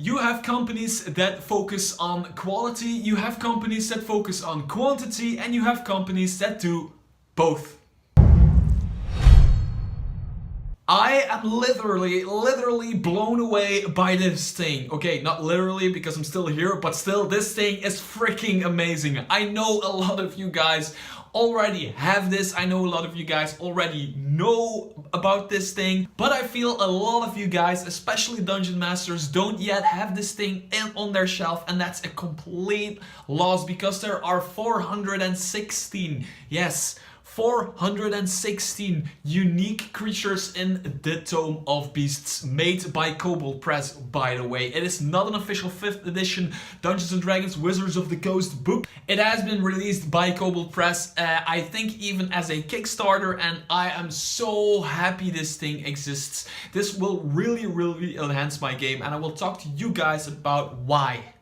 You have companies that focus on quality, you have companies that focus on quantity, and you have companies that do both. I am literally blown away by this thing. Okay, not literally because I'm still here, but still, this thing is freaking amazing. I know a lot of you guys already have this. I know a lot of you guys already know about this thing, but I feel a lot of you guys, especially Dungeon Masters, don't yet have this thing on their shelf, and that's a complete loss because there are 416, yes, 416 unique creatures in the Tome of Beasts, made by Kobold Press, by the way. It is not an official 5th edition Dungeons & Dragons Wizards of the Coast book. It has been released by Kobold Press, I think even as a Kickstarter, and I am so happy this thing exists. This will really enhance my game, and I will talk to you guys about why.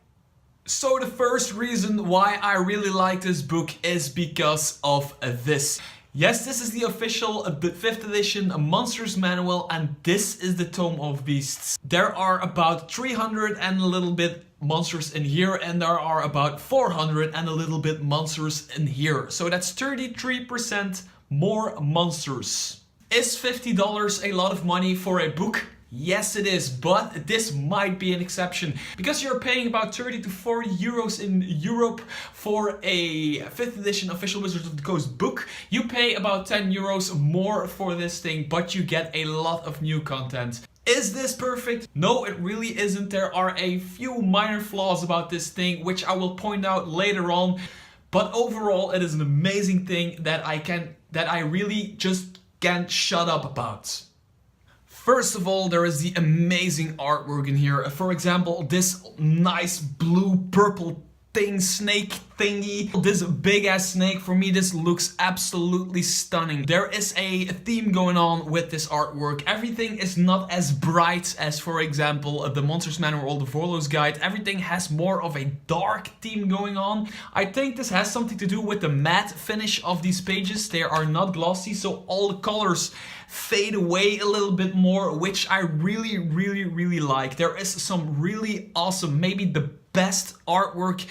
So the first reason why I really like this book is because of this. Yes, this is the official 5th edition Monsters Manual, and this is the Tome of Beasts. There are about 300 and a little bit monsters in here, and there are about 400 and a little bit monsters in here. So that's 33% more monsters. Is $50 a lot of money for a book? Yes it is, but this might be an exception because you're paying about 30 to 40 euros in Europe for a 5th edition official Wizards of the Coast book. You pay about 10 euros more for this thing, but you get a lot of new content. Is this perfect? No, it really isn't. There are a few minor flaws about this thing, which I will point out later on. But overall, it is an amazing thing that I really just can't shut up about. First of all, there is the amazing artwork in here. For example, this nice blue-purple thing, snake thingy. This big ass snake, for me this looks absolutely stunning. There is a theme going on with this artwork. Everything is not as bright as, for example, the Monsters Manual or the Volo's Guide. Everything has more of a dark theme going on. I think this has something to do with the matte finish of these pages. They are not glossy, so all the colors fade away a little bit more, which I really like. There is some really awesome, maybe the best artwork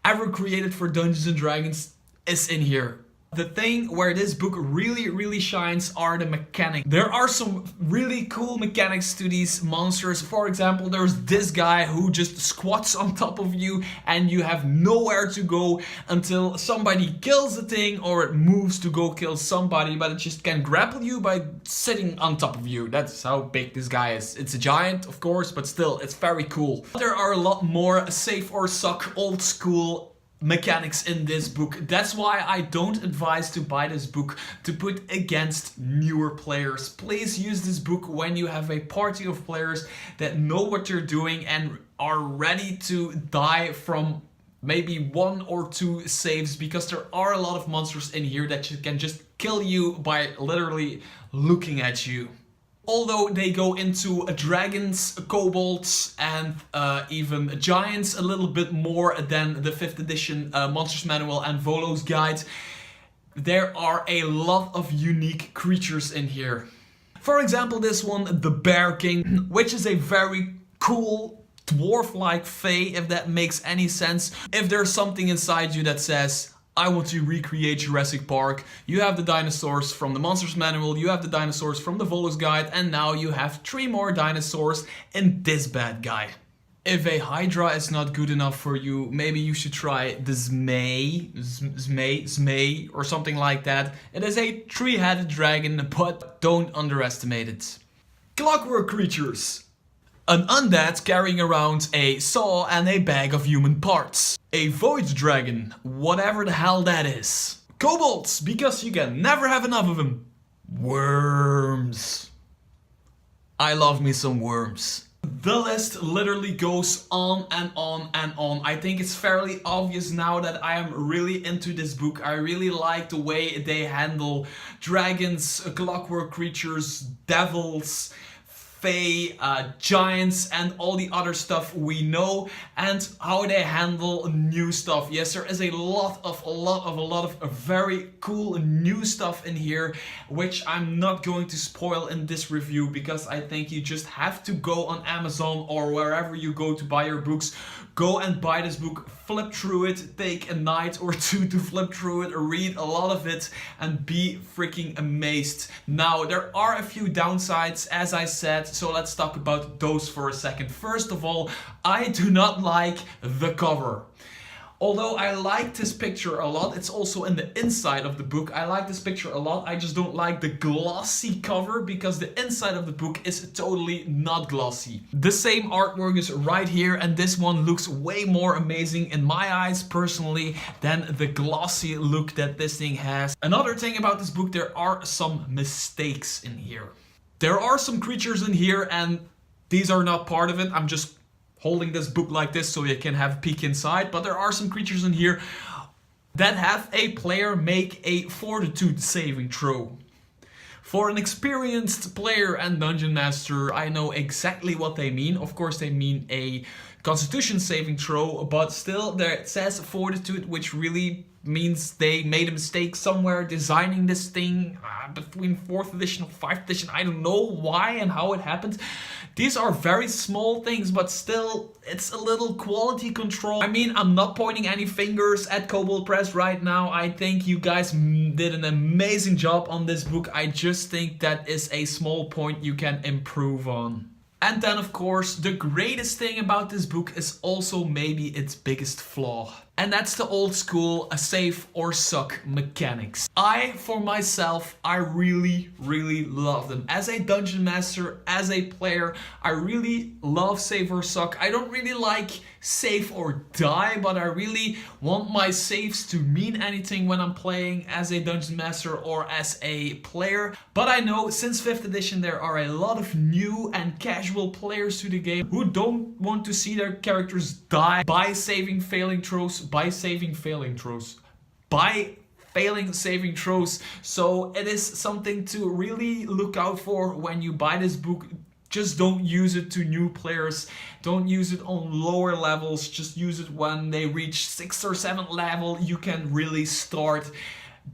ever created for Dungeons & Dragons is in here. The thing where this book really shines are the mechanics. There are some really cool mechanics to these monsters. For example, there's this guy who just squats on top of you and you have nowhere to go until somebody kills the thing or it moves to go kill somebody, but it just can grapple you by sitting on top of you. That's how big this guy is. It's a giant, of course, but still, it's very cool. There are a lot more save or suck old school mechanics in this book. That's why I don't advise to buy this book to put against newer players. Please use this book when you have a party of players that know what you're doing and are ready to die from maybe 1 or 2 saves, because there are a lot of monsters in here that can just kill you by literally looking at you. Although they go into dragons, kobolds, and even giants a little bit more than the 5th edition Monsters Manual and Volo's Guide, there are a lot of unique creatures in here. For example, this one, the Bear King, which is a very cool dwarf-like fae, if that makes any sense. If there's something inside you that says, I want to recreate Jurassic Park, you have the dinosaurs from the Monsters Manual, you have the dinosaurs from the Volo's Guide, and now you have 3 more dinosaurs in this bad guy. If a Hydra is not good enough for you, maybe you should try the Zmei, or something like that. It is a 3-headed dragon, but don't underestimate it. Clockwork creatures. An undead carrying around a saw and a bag of human parts. A void dragon, whatever the hell that is. Kobolds, because you can never have enough of them. Worms. I love me some worms. The list literally goes on and on and on. I think it's fairly obvious now that I am really into this book. I really like the way they handle dragons, clockwork creatures, devils, fae, giants, and all the other stuff we know, and how they handle new stuff. Yes, there is a lot of very cool new stuff in here, which I'm not going to spoil in this review, because I think you just have to go on Amazon or wherever you go to buy your books. Go and buy this book, flip through it, take a night or two to flip through it, read a lot of it, and be freaking amazed. Now, there are a few downsides, as I said, so let's talk about those for a second. First of all, I do not like the cover. Although I like this picture a lot, it's also in the inside of the book. I like this picture a lot. I just don't like the glossy cover, because the inside of the book is totally not glossy. The same artwork is right here, and this one looks way more amazing in my eyes personally than the glossy look that this thing has. Another thing about this book, there are some mistakes in here. There are some creatures in here, and these are not part of it. I'm just holding this book like this so you can have a peek inside, but there are some creatures in here that have a player make a fortitude saving throw. For an experienced player and dungeon master, I know exactly what they mean. Of course, they mean a constitution saving throw, but still there it says fortitude, which really means they made a mistake somewhere designing this thing between 4th edition or 5th edition. I don't know why and how it happened. These are very small things, but still, it's a little quality control. I mean, I'm not pointing any fingers at Kobold Press right now. I think you guys did an amazing job on this book. I just think that is a small point you can improve on. And then, of course, the greatest thing about this book is also maybe its biggest flaw. And that's the old school save or suck mechanics. For myself, I really love them. As a dungeon master, as a player, I really love save or suck. I don't really like save or die, but I really want my saves to mean anything when I'm playing as a dungeon master or as a player. But I know since 5th edition there are a lot of new and casual players to the game who don't want to see their characters die by saving failing throws, by failing saving throws. So it is something to really look out for when you buy this book. Just don't use it to new players. Don't use it on lower levels. Just use it when they reach 6th or 7th level. You can really start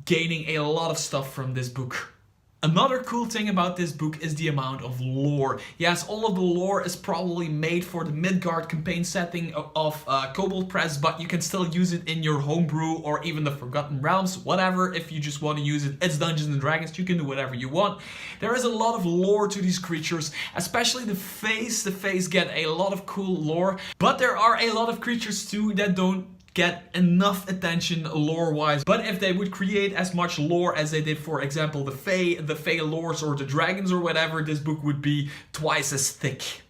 gaining a lot of stuff from this book. Another cool thing about this book is the amount of lore. Yes, all of the lore is probably made for the Midgard campaign setting of Kobold Press, but you can still use it in your homebrew or even the Forgotten Realms, whatever. If you just want to use it, it's Dungeons and Dragons, you can do whatever you want. There is a lot of lore to these creatures, especially the Faes. The Faes get a lot of cool lore, but there are a lot of creatures too that don't get enough attention lore-wise. But if they would create as much lore as they did, for example, the Fae lores or the dragons or whatever, this book would be twice as thick.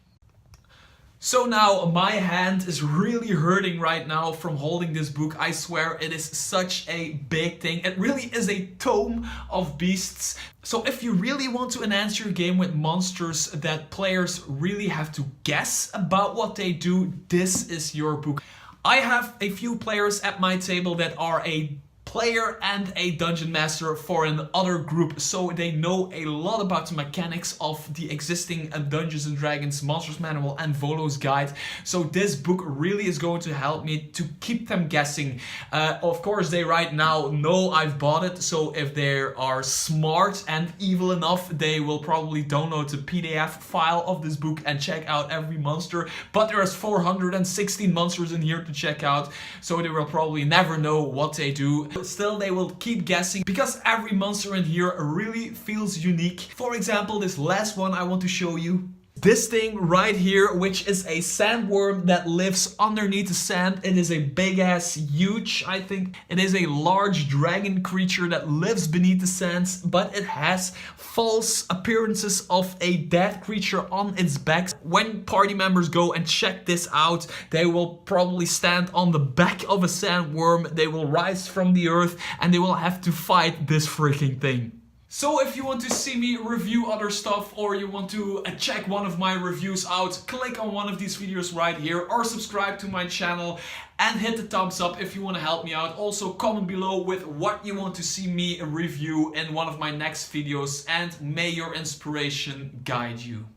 So now my hand is really hurting right now from holding this book. I swear it is such a big thing. It really is a Tome of Beasts. So if you really want to enhance your game with monsters that players really have to guess about what they do, this is your book. I have a few players at my table that are a player and a dungeon master for another group, so they know a lot about the mechanics of the existing Dungeons and Dragons Monsters Manual and Volo's Guide. So this book really is going to help me to keep them guessing. Of course, they right now know I've bought it, so if they are smart and evil enough, they will probably download the PDF file of this book and check out every monster. But there's 416 monsters in here to check out, so they will probably never know what they do. Still, they will keep guessing because every monster in here really feels unique. For example, this last one I want to show you. This thing right here, which is a sandworm that lives underneath the sand. It is a big ass, huge, I think. It is a large dragon creature that lives beneath the sands, but it has false appearances of a dead creature on its back. When party members go and check this out, they will probably stand on the back of a sandworm. They will rise from the earth and they will have to fight this freaking thing. So if you want to see me review other stuff, or you want to check one of my reviews out, click on one of these videos right here, or subscribe to my channel and hit the thumbs up if you want to help me out. Also comment below with what you want to see me review in one of my next videos, and may your inspiration guide you.